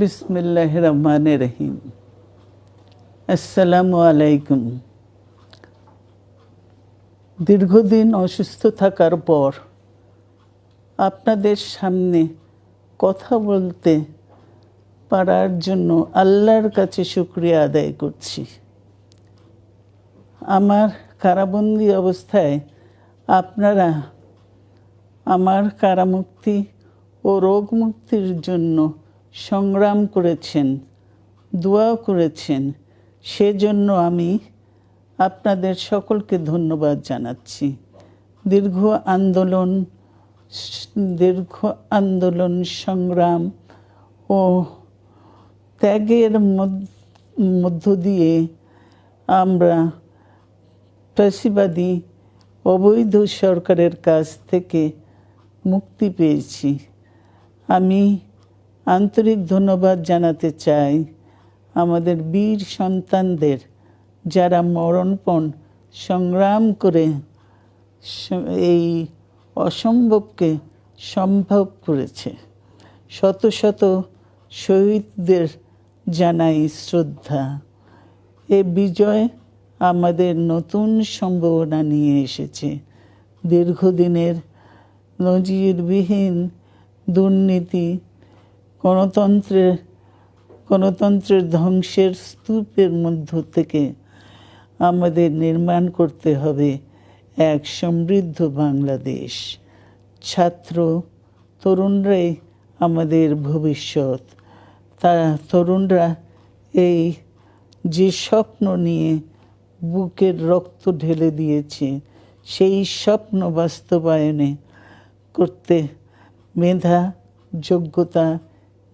বিসমিল্লাহির রহমানির রহিম। আসসালামু আলাইকুম। দীর্ঘদিন অসুস্থ থাকার পর আপনাদের সামনে কথা বলতে পারার জন্য আল্লাহর কাছে শুকরিয়া আদায় করছি। আমার কারাবন্দী অবস্থায় আপনারা আমার কারামুক্তি ও রোগ মুক্তির জন্য সংগ্রাম করেছেন, দোয়া করেছেন। সেজন্য আমি আপনাদের সকলকে ধন্যবাদ জানাচ্ছি। দীর্ঘ আন্দোলন সংগ্রাম ও ত্যাগের মধ্য দিয়ে আমরা ফ্যাসিবাদী অবৈধ সরকারের কাছ থেকে মুক্তি পেয়েছি। আমি আন্তরিক ধন্যবাদ জানাতে চাই আমাদের বীর সন্তানদের, যারা মরণপণ সংগ্রাম করে এই অসম্ভবকে সম্ভব করেছে। শত শত শহীদদের জানাই শ্রদ্ধা। এ বিজয় আমাদের নতুন সম্ভাবনা নিয়ে এসেছে। দীর্ঘদিনের নজিরবিহীন দুর্নীতি, গণতন্ত্রের ধ্বংসের স্তূপের মধ্য থেকে আমাদের নির্মাণ করতে হবে এক সমৃদ্ধ বাংলাদেশ। ছাত্র তরুণরাই আমাদের ভবিষ্যৎ। তরুণরা এই যে স্বপ্ন নিয়ে বুকের রক্ত ঢেলে দিয়েছে, সেই স্বপ্ন বাস্তবায়নে করতে মেধা, যোগ্যতা,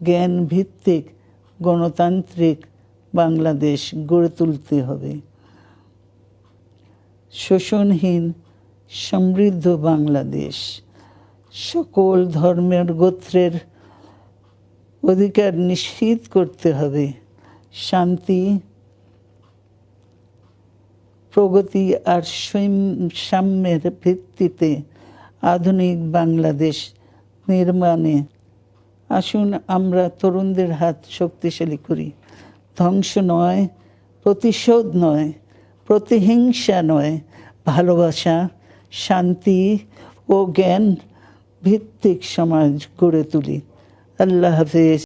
জ্ঞান ভিত্তিক গণতান্ত্রিক বাংলাদেশ গড়ে তুলতে হবে। শোষণহীন সমৃদ্ধ বাংলাদেশ। সকল ধর্মের গোত্রের অধিকার নিশ্চিত করতে হবে। শান্তি, প্রগতি আর সাম্যের ভিত্তিতে আধুনিক বাংলাদেশ নির্মাণে আসুন আমরা তরুণদের হাত শক্তিশালী করি। ধ্বংস নয়, প্রতিশোধ নয়, প্রতিহিংসা নয়, ভালোবাসা, শান্তি ও জ্ঞান ভিত্তিক সমাজ গড়ে তুলি। আল্লাহ হাফেজ।